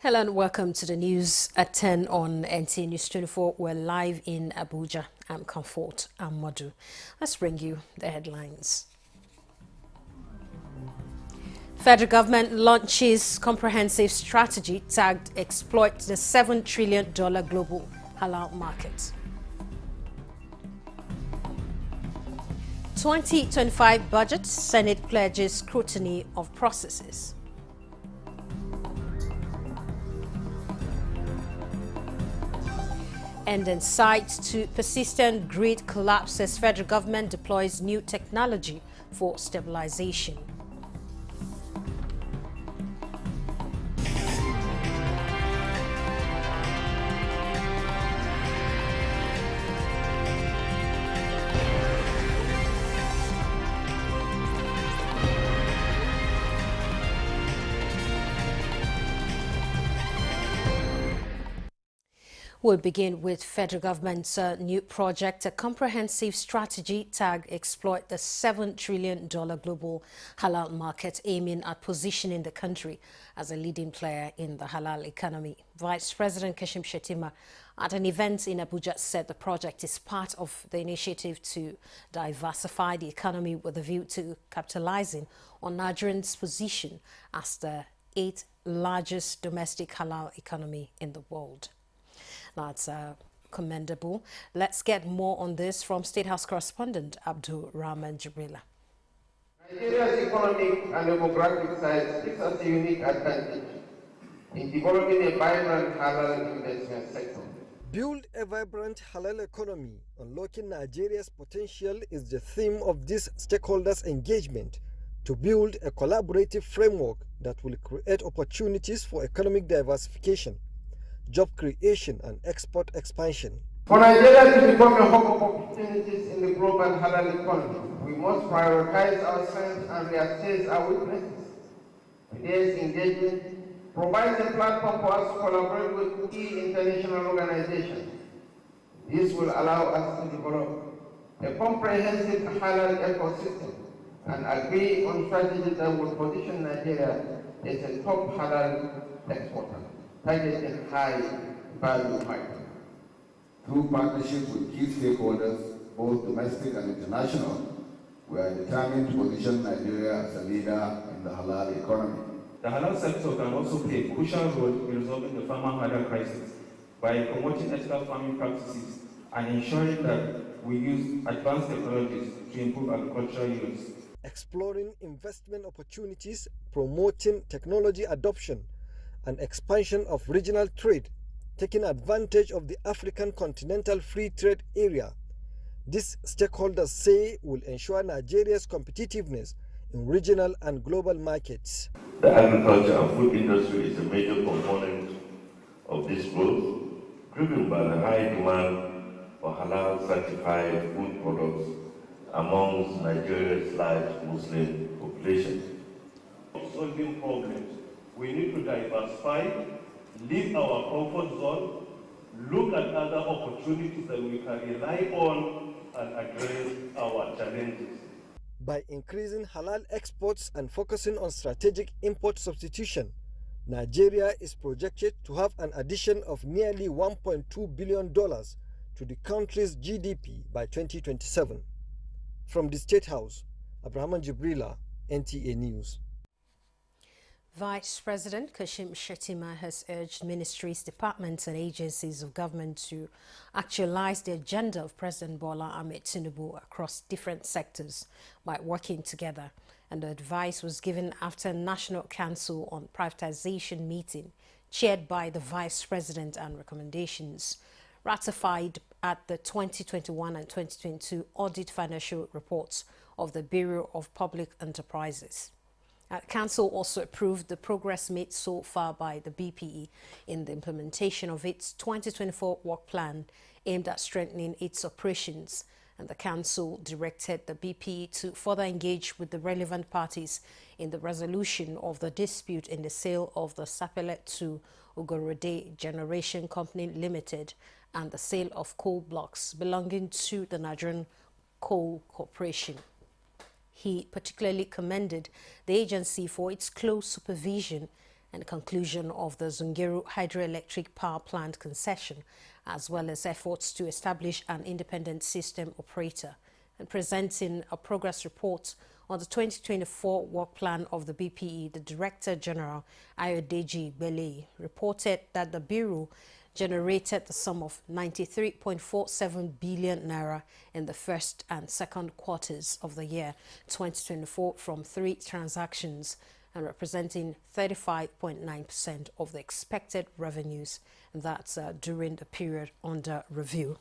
Hello and welcome to the news at 10 on Nta News24. We're live in Abuja. I'm Comfort Amadu. Let's bring you the headlines. Federal government launches comprehensive strategy tagged Exploit the $7 trillion global halal market. 2025 budget, Senate pledges scrutiny of processes. End in sight to persistent grid collapse as federal government deploys new technology for stabilization. We'll begin with federal government's new project, a comprehensive strategy tagged Exploit the $7 trillion global halal market, aiming at positioning the country as a leading player in the halal economy. Vice President Kashim Shettima at an event in Abuja said the project is part of the initiative to diversify the economy with a view to capitalizing on Nigeria's position as the 8th largest domestic halal economy in the world. That's commendable. Let's get more on this from State House correspondent Abdul Rahman Jibrila. Nigeria's economic and demographic side gives us a unique advantage in developing a vibrant halal investment sector. Build a vibrant halal economy. Unlocking Nigeria's potential is the theme of this stakeholders' engagement to build a collaborative framework that will create opportunities for economic diversification, job creation and export expansion. For Nigeria to become a hub of opportunities in the global halal economy, we must prioritize our strengths and reassess our weaknesses. Today's engagement provides a platform for us to collaborate with key international organizations. This will allow us to develop a comprehensive halal ecosystem and agree on strategies that will position Nigeria as a top halal exporter, targeting high value market. Through partnership with key stakeholders, both domestic and international, we are determined to position Nigeria as a leader in the halal economy. The halal sector can also play a crucial role in resolving the farmer hunger crisis by promoting ethical farming practices and ensuring that we use advanced technologies to improve agricultural yields. Exploring investment opportunities, promoting technology adoption, and expansion of regional trade, taking advantage of the African Continental Free Trade Area. These stakeholders say will ensure Nigeria's competitiveness in regional and global markets. The agriculture and food industry is a major component of this growth, driven by the high demand for halal certified food products amongst Nigeria's large Muslim population. Solving problems, we need to diversify, leave our comfort zone, look at other opportunities that we can rely on and address our challenges. By increasing halal exports and focusing on strategic import substitution, Nigeria is projected to have an addition of nearly $1.2 billion to the country's GDP by 2027. From the State House, Abraham Jibrila, NTA News. Vice President Kashim Shettima has urged ministries, departments and agencies of government to actualize the agenda of President Bola Ahmed Tinubu across different sectors by working together. And the advice was given after a National Council on Privatization meeting chaired by the Vice President and recommendations ratified at the 2021 and 2022 audit financial reports of the Bureau of Public Enterprises. The Council also approved the progress made so far by the BPE in the implementation of its 2024 work plan aimed at strengthening its operations, and the Council directed the BPE to further engage with the relevant parties in the resolution of the dispute in the sale of the Sapele to Ugorode Generation Company Limited and the sale of coal blocks belonging to the Nigerian Coal Corporation. He particularly commended the agency for its close supervision and conclusion of the Zungeru hydroelectric power plant concession, as well as efforts to establish an independent system operator. And presenting a progress report on the 2024 work plan of the BPE, the Director General Ayodeji Bele reported that the Bureau generated the sum of 93.47 billion naira in the first and second quarters of the year 2024 from 3 transactions, and representing 35.9% of the expected revenues. And that's during the period under review.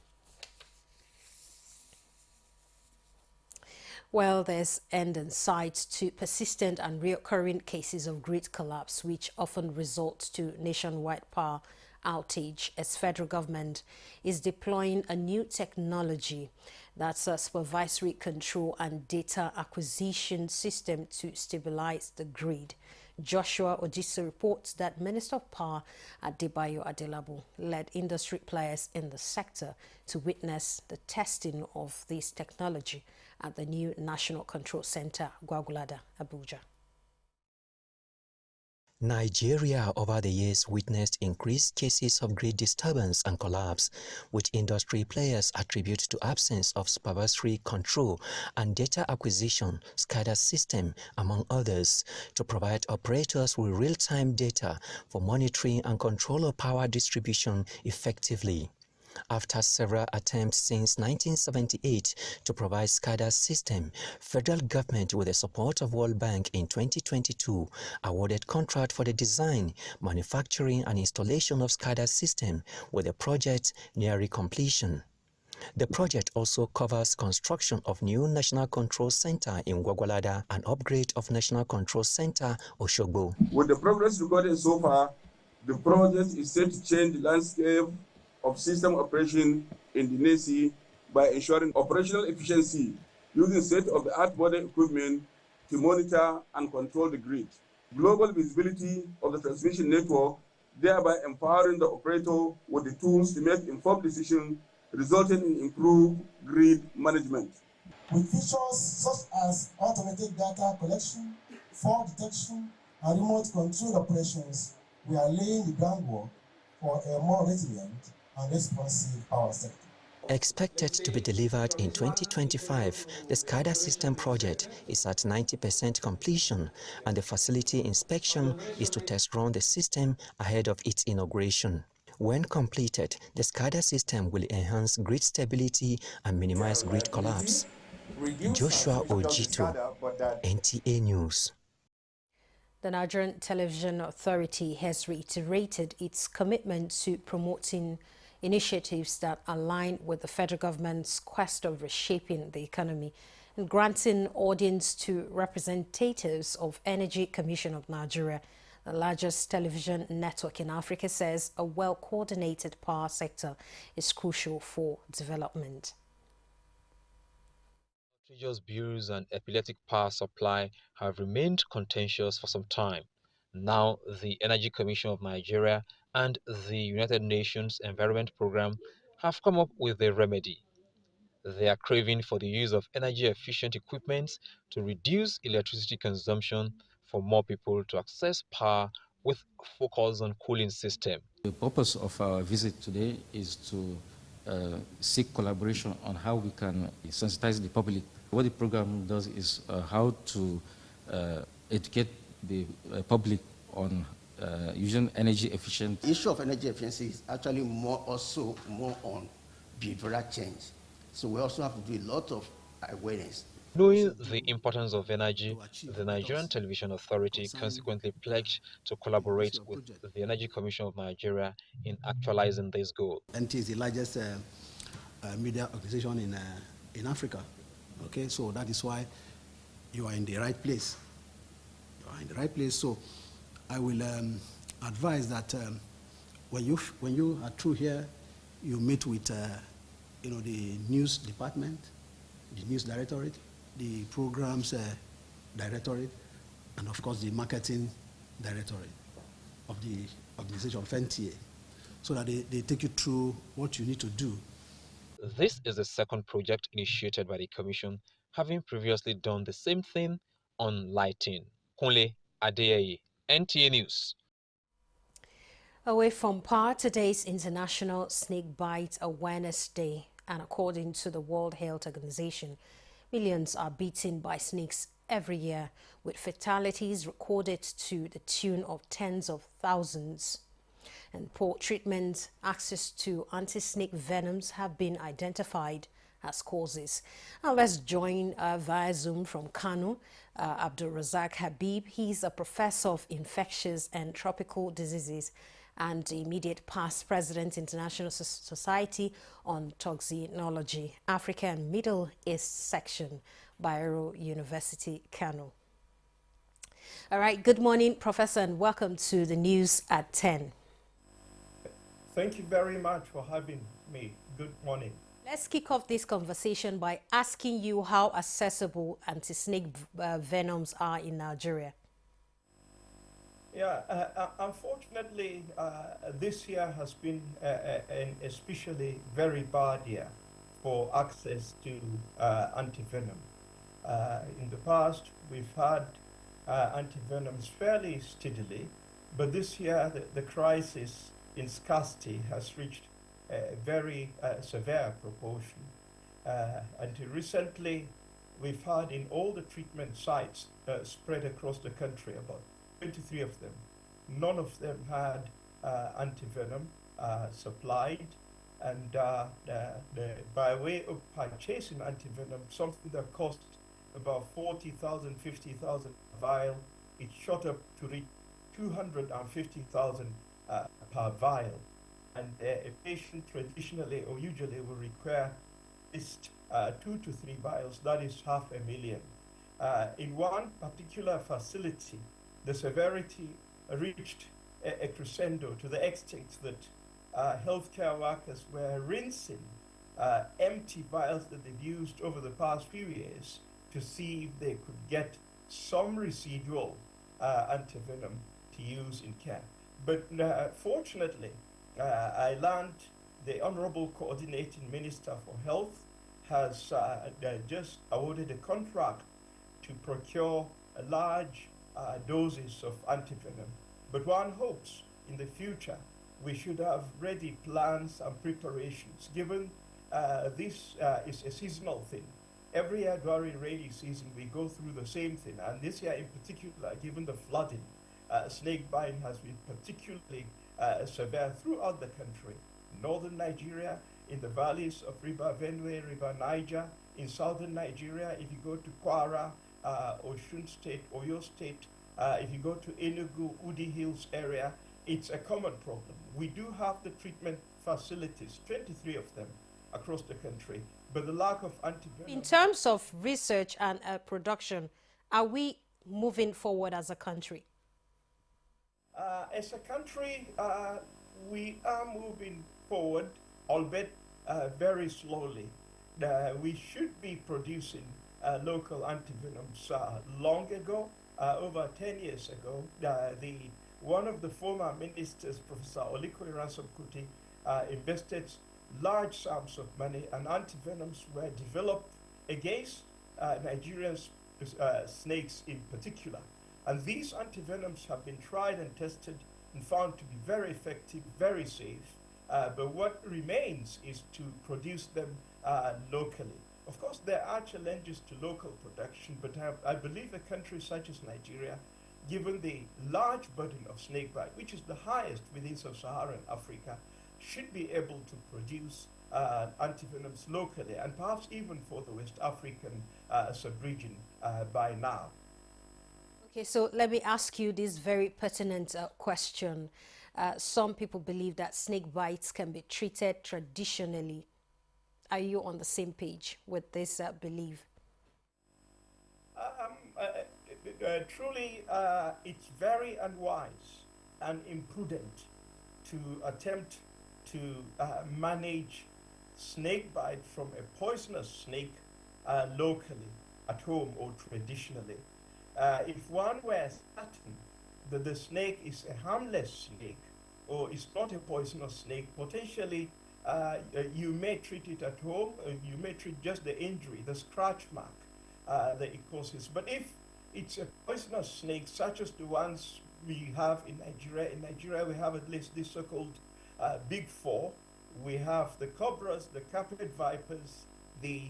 Well, there's end in sight to persistent and recurring cases of grid collapse, which often result to nationwide power outage, as federal government is deploying a new technology that's a supervisory control and data acquisition system to stabilize the grid. Joshua Odiso reports that Minister of Power Adebayo Adelabu led industry players in the sector to witness the testing of this technology at the new National Control Center, Gwagwalada, Abuja. Nigeria over the years witnessed increased cases of grid disturbance and collapse, which industry players attribute to absence of supervisory control and data acquisition SCADA system, among others, to provide operators with real-time data for monitoring and control of power distribution effectively. After several attempts since 1978 to provide SCADA system, federal government, with the support of World Bank in 2022, awarded contract for the design, manufacturing and installation of SCADA system, with the project nearing completion. The project also covers construction of new National Control Center in Gwagwalada and upgrade of National Control Center Oshogbo. With the progress recorded so far, the project is set to change the landscape of system operation in the NESI by ensuring operational efficiency using state-of-the-art modern equipment to monitor and control the grid. Global visibility of the transmission network, thereby empowering the operator with the tools to make informed decisions, resulting in improved grid management. With features such as automated data collection, fault detection, and remote control operations, we are laying the groundwork for a more resilient and responsive power sector. Expected to be delivered in 2025, the SCADA system project is at 90% completion, and the facility inspection is to test run the system ahead of its inauguration. When completed, the SCADA system will enhance grid stability and minimize grid collapse. Joshua Ojito, NTA News. The Nigerian Television Authority has reiterated its commitment to promoting initiatives that align with the federal government's quest of reshaping the economy and granting audience to representatives of Energy Commission of Nigeria. The largest television network in Africa says a well-coordinated power sector is crucial for development. Prestigious bills and epileptic power supply have remained contentious for some time. Now, the Energy Commission of Nigeria and the United Nations Environment Programme have come up with a remedy. They are craving for the use of energy-efficient equipment to reduce electricity consumption for more people to access power with focus on cooling system. The purpose of our visit today is to seek collaboration on how we can sensitize the public. What the program does is how to educate the public on using energy efficient. The issue of energy efficiency is actually more on behavioral change. So we also have to do a lot of awareness. Knowing the importance of energy, the Nigerian Television Authority consequently pledged to collaborate with the Energy Commission of Nigeria in actualizing this goal. NT is the largest media organization in Africa. Okay, so that is why you are in the right place. You are in the right place. So I will advise that when you are through here, you meet with the news department, the news directorate, the programs directorate, and of course the marketing directorate of the organization of NTA, so that they take you through what you need to do. This is the second project initiated by the Commission, having previously done the same thing on lighting. Kunle Adeyeye, NTA News. Away from power, today's International Snake Bite Awareness Day, and according to the World Health Organization, millions are bitten by snakes every year, with fatalities recorded to the tune of tens of thousands. And poor treatment, access to anti-snake venoms have been identified as causes. Now let's join via Zoom from Kano, Abdul Razak Habib. He's a professor of infectious and tropical diseases and the immediate past president, International Society on Toxinology, Africa and Middle East Section, Bayero University, Kano. All right, good morning, Professor, and welcome to the news at 10. Thank you very much for having me. Good morning. Let's kick off this conversation by asking you how accessible anti-snake venoms are in Nigeria. Yeah, unfortunately, this year has been an especially very bad year for access to antivenom. In the past, we've had antivenoms fairly steadily, but this year the crisis in scarcity has reached a very severe proportion. Until recently, we've had in all the treatment sites spread across the country, about 23 of them. None of them had antivenom supplied, and by way of purchasing antivenom, something that cost about 40,000, 50,000 vial, it shot up to reach 250,000 per vial. And a patient traditionally or usually will require at least 2 to 3 vials, that is 500,000. In one particular facility, the severity reached a crescendo to the extent that healthcare workers were rinsing empty vials that they've used over the past few years to see if they could get some residual antivenom to use in care. But fortunately, I learned the Honorable Coordinating Minister for Health has just awarded a contract to procure a large doses of antivenom. But one hopes in the future we should have ready plans and preparations, given this is a seasonal thing. Every year during rainy season we go through the same thing, and this year in particular, given the flooding, snake bite has been particularly severe throughout the country. Northern Nigeria, in the valleys of River Benue, River Niger, in southern Nigeria, if you go to Kwara, Osun State, Oyo State, if you go to Enugu, Udi Hills area, it's a common problem. We do have the treatment facilities, 23 of them across the country, but the lack of antivenom. In terms of research and production, are we moving forward as a country? As a country, we are moving forward, albeit very slowly. We should be producing local antivenoms long ago, over 10 years ago. One of the former ministers, Professor Olikwe Ransom Kuti, invested large sums of money, and antivenoms were developed against Nigerian snakes in particular. And these antivenoms have been tried and tested and found to be very effective, very safe. But what remains is to produce them locally. Of course, there are challenges to local production, but I believe a country such as Nigeria, given the large burden of snakebite, which is the highest within sub-Saharan Africa, should be able to produce antivenoms locally, and perhaps even for the West African sub-region by now. Okay, so let me ask you this very pertinent question. Some people believe that snake bites can be treated traditionally. Are you on the same page with this belief? Truly, it's very unwise and imprudent to attempt to manage snake bite from a poisonous snake locally, at home or traditionally. If one were certain that the snake is a harmless snake or is not a poisonous snake, potentially you may treat it at home, you may treat just the injury, the scratch mark that it causes. But if it's a poisonous snake, such as the ones we have in Nigeria. In Nigeria, we have at least this so-called Big Four. We have the cobras, the carpet vipers, the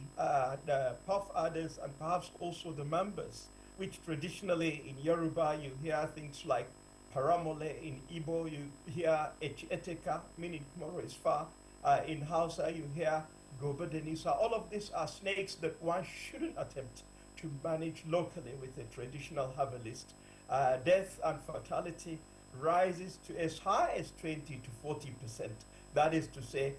puff adders, and perhaps also the mambas, which traditionally in Yoruba you hear things like paramole, in Igbo you hear eteka, meaning tomorrow is far. In Hausa you hear gobedenisa. All of these are snakes that one shouldn't attempt to manage locally with a traditional herbalist. Death and fatality rises to as high as 20 to 40%. That is to say,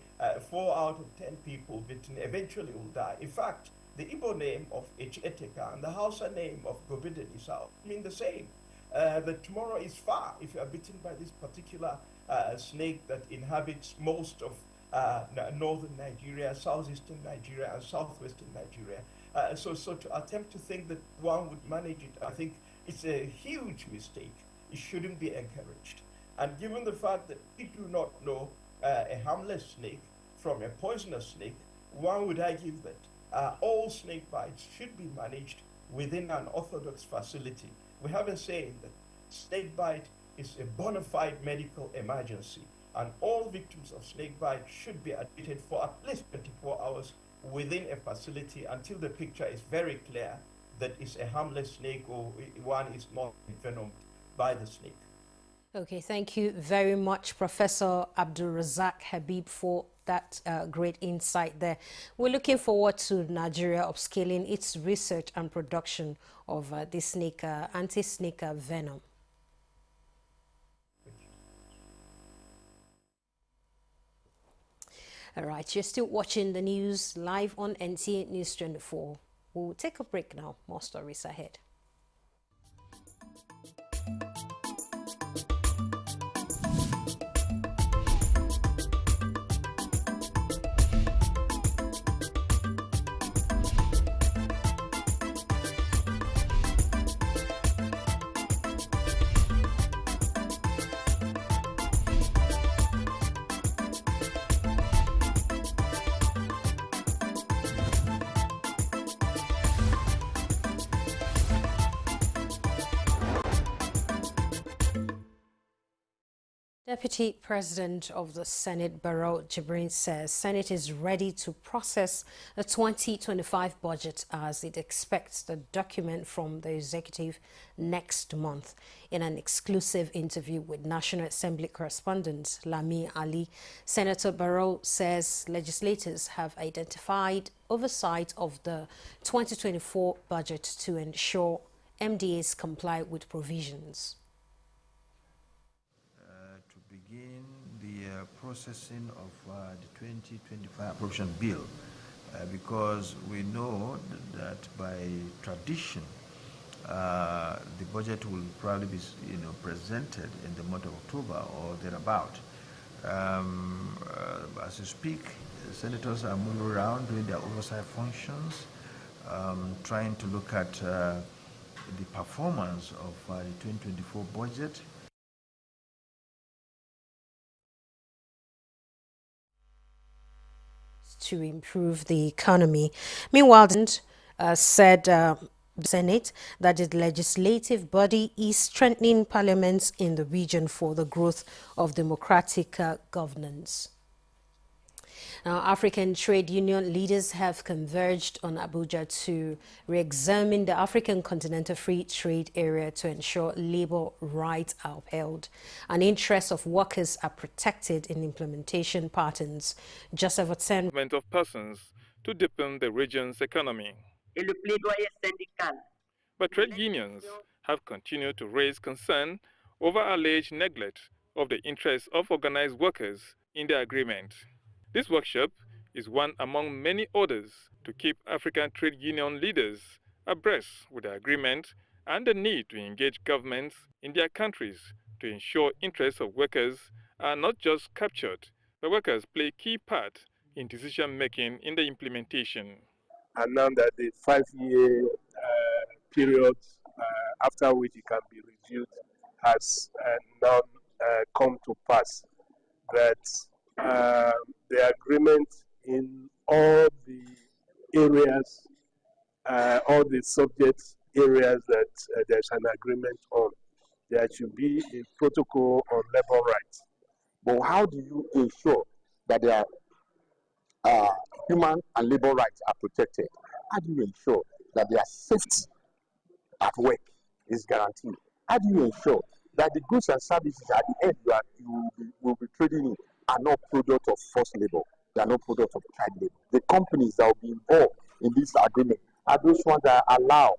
4 out of 10 people bitten eventually will die. In fact, the Igbo name of eteka and the Hausa name of gobedenisa mean the same. That tomorrow is far if you are bitten by this particular snake that inhabits most of northern Nigeria, southeastern Nigeria, and southwestern Nigeria. So to attempt to think that one would manage it, I think it's a huge mistake. It shouldn't be encouraged. And given the fact that we do not know a harmless snake from a poisonous snake, one would argue that all snake bites should be managed within an orthodox facility. We have a saying that snake bite is a bona fide medical emergency, and all victims of snake bite should be admitted for at least 24 hours within a facility until the picture is very clear that it's a harmless snake or one is not envenomed by the snake. Okay, thank you very much, Professor Abdulrazak Habib, for that great insight there. We're looking forward to Nigeria upscaling its research and production of this snake, anti-snake venom. All right, you're still watching the news live on Nta News 24. We'll take a break now. More stories ahead. Deputy President of the Senate, Barrow Jibrin, says Senate is ready to process the 2025 budget as it expects the document from the executive next month. In an exclusive interview with National Assembly correspondent Lami Ali, Senator Barrow says legislators have identified oversight of the 2024 budget to ensure MDAs comply with provisions. Begin the processing of the 2025 appropriation bill because we know that by tradition the budget will probably be presented in the month of October or thereabout. As you speak, senators are moving around doing their oversight functions, trying to look at the performance of the 2024 budget. To improve the economy. Meanwhile, said the Senate that the legislative body is strengthening parliaments in the region for the growth of democratic governance. Now, African trade union leaders have converged on Abuja to re-examine the African Continental Free Trade Area to ensure labor rights are upheld and interests of workers are protected in implementation patterns. Joseph Otsen. Movement of persons to deepen the region's economy. But trade unions have continued to raise concern over alleged neglect of the interests of organized workers in the agreement. This workshop is one among many others to keep African trade union leaders abreast with the agreement and the need to engage governments in their countries to ensure interests of workers are not just captured, but workers play a key part in decision-making in the implementation. And now that the 5-year period after which it can be reviewed has now come to pass, that the agreement in all the areas, all the subject areas that there's an agreement on, there should be a protocol on labor rights. But how do you ensure that their human and labor rights are protected? How do you ensure that their safety at work is guaranteed? How do you ensure that the goods and services at the end you will be trading in are not product of forced labor? They are not product of child labor. The companies that will be involved in this agreement are those ones that allow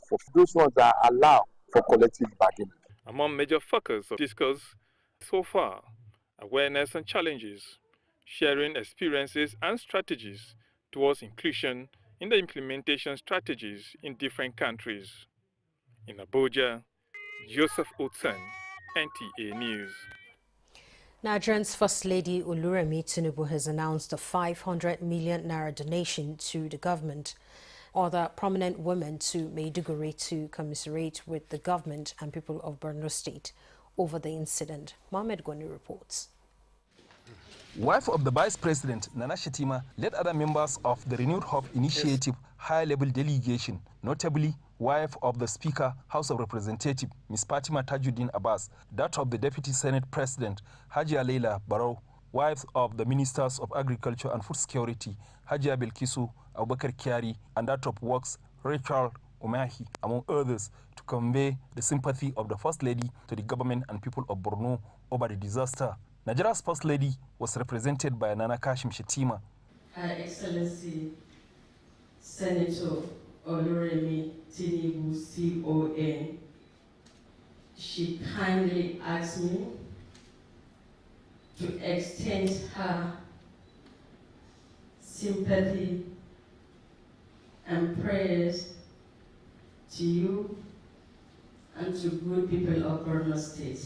for collective bargaining. Among major focus of discourse so far, awareness and challenges, sharing experiences and strategies towards inclusion in the implementation strategies in different countries. In Abuja, Joseph Otsen, NTA News. Nigeria's First Lady Oluremi Tinubu has announced a 500 million naira donation to the government. Other prominent women to Maiduguri to commiserate with the government and people of Borno State over the incident. Mohamed Goni reports. Wife of the Vice President, Nana Shetima, led other members of the Renewed Hope Initiative high-level delegation, notably wife of the Speaker, House of Representatives, Ms. Fatima Tajuddin Abbas, that of the Deputy Senate President, Hajia Leila Barrow, wives of the Ministers of Agriculture and Food Security, Hajia Belkisu Abubakar Kyari, and that of Works, Rachel Umahi, among others, to convey the sympathy of the First Lady to the government and people of Borno over the disaster. Nigeria's First Lady was represented by Nana Kashim Shetima. Her Excellency Senator Oluremi Tinubu CON, she kindly asked me to extend her sympathy and prayers to you and to good people of Borno State.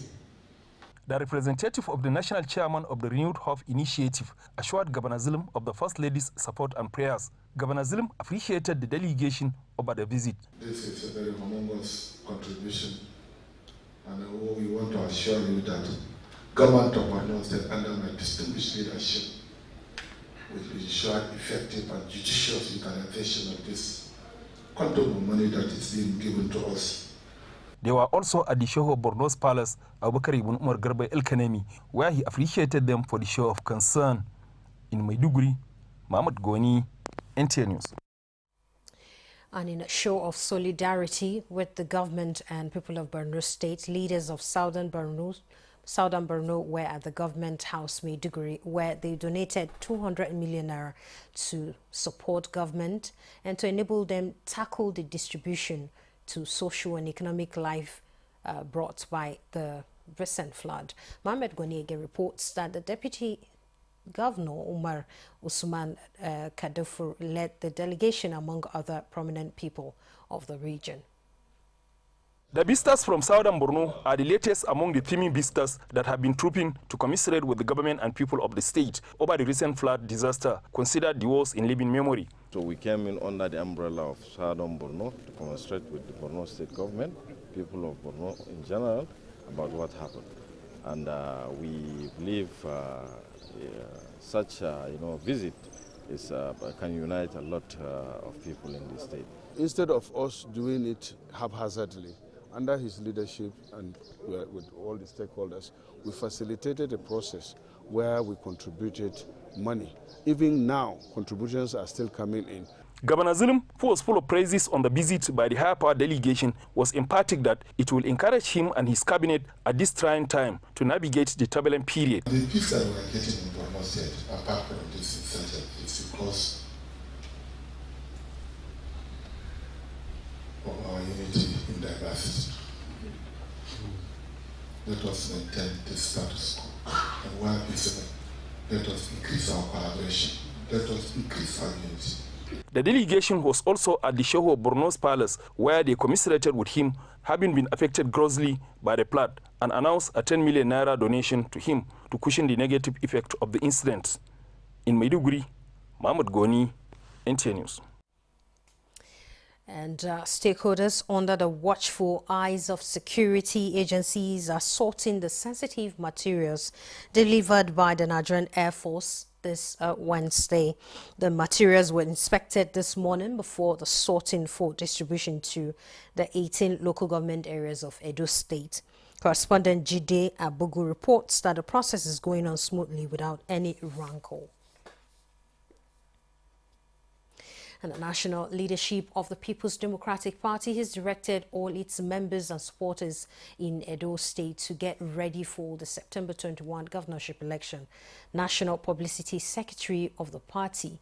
The representative of the national chairman of the Renewed Hope Initiative assured Governor Zulum of the First Lady's support and prayers. Governor Zulum appreciated the delegation over the visit. This is a very humongous contribution, and we want to assure you that Government of Borno State, under my distinguished leadership, will ensure effective and judicious utilization of this quantum of money that is being given to us. They were also at the show of Borno's Palace, Abubakar Ibn Umar Garba El Kanemi, where he appreciated them for the show of concern. In Maiduguri, Mohamed Goni, NTA News. And in a show of solidarity with the government and people of Borno State, leaders of Southern Borno were at the government house Maiduguri, where they donated 200 million naira to support government and to enable them tackle the distribution to social and economic life brought by the recent flood. Mohamed Goniege reports that the Deputy Governor Umar Usman Kadufur led the delegation among other prominent people of the region. The visitors from Southern Borno are the latest among the teeming visitors that have been trooping to commiserate with the government and people of the state over the recent flood disaster, considered the worst in living memory. So we came in under the umbrella of Southern Borno to commiserate with the Borno state government, people of Borno in general, about what happened. And we believe such visit is, can unite a lot of people in the state. Instead of us doing it haphazardly, under his leadership and with all the stakeholders, we facilitated a process where we contributed money. Even now, contributions are still coming in. Governor Zulum, who was full of praises on the visit by the higher power delegation, was emphatic that it will encourage him and his cabinet at this trying time to navigate the turbulent period. The peace that we are getting in Borno State, apart from this incident, is because of our unity in diversity. Let us maintain the status quo, and while peaceable, let us increase our collaboration, let us increase our unity. The delegation was also at the show of Borno's Palace, where they commiserated with him, having been affected grossly by the flood, and announced a 10 million naira donation to him to cushion the negative effect of the incident. In Maiduguri, Mohamed Goni, NTA News. And stakeholders under the watchful eyes of security agencies are sorting the sensitive materials delivered by the Nigerian Air Force this Wednesday. The materials were inspected this morning before the sorting for distribution to the 18 local government areas of Edo State. Correspondent Jide Abugu reports that the process is going on smoothly without any rancor. And the national leadership of the People's Democratic Party has directed all its members and supporters in Edo State to get ready for the September 21 governorship election. National Publicity Secretary of the party,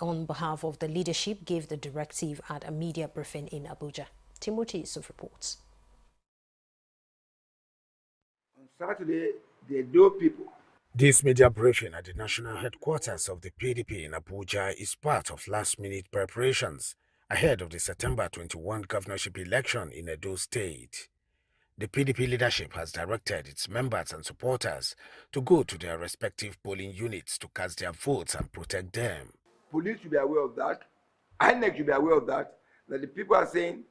on behalf of the leadership, gave the directive at a media briefing in Abuja. Timothy Yusuf reports. On Saturday, the Edo people. This media briefing at the national headquarters of the PDP in Abuja is part of last-minute preparations ahead of the September 21 governorship election in Edo State. The PDP leadership has directed its members and supporters to go to their respective polling units to cast their votes and protect them. Police should be aware of that. INEC should be aware of that. That the people are saying,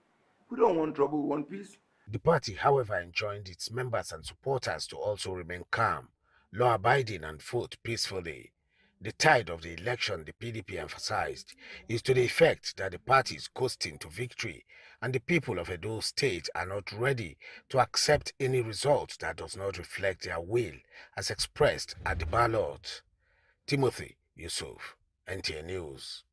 we don't want trouble, we want peace. The party, however, enjoined its members and supporters to also remain calm, law-abiding and vote peacefully. The tide of the election, the PDP emphasized, is to the effect that the party is coasting to victory and the people of Edo State are not ready to accept any result that does not reflect their will as expressed at the ballot. Timothy Yusuf, Nta News.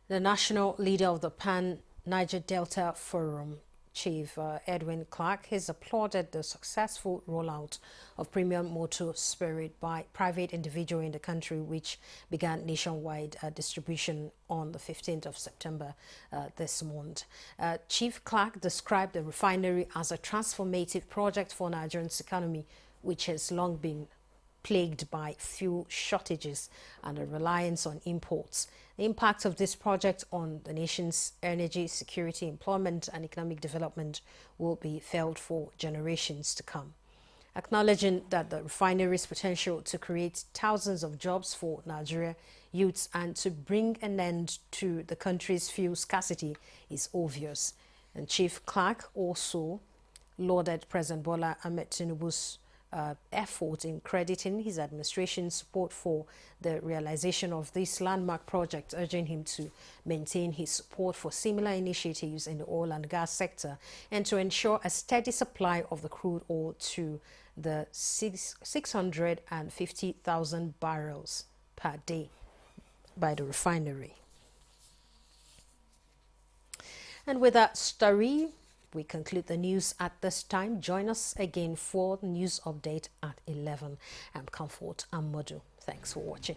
The national leader of the Pan-Niger Delta Forum, Chief Edwin Clark, has applauded the successful rollout of premium motor spirit by private individuals in the country, which began nationwide distribution on the 15th of September this month. Chief Clark described the refinery as a transformative project for Nigeria's economy, which has long been plagued by fuel shortages and a reliance on imports. The impact of this project on the nation's energy security, employment and economic development will be felt for generations to come. Acknowledging that the refinery's potential to create thousands of jobs for Nigeria youths and to bring an end to the country's fuel scarcity is obvious. And Chief Clark also lauded President Bola Ahmed Tinubu's effort in crediting his administration's support for the realization of this landmark project, urging him to maintain his support for similar initiatives in the oil and gas sector and to ensure a steady supply of the crude oil to the 650,000 barrels per day by the refinery. And with that story, we conclude the news at this time. Join us again for the news update at 11. I'm Comfort Amodu. Thanks for watching.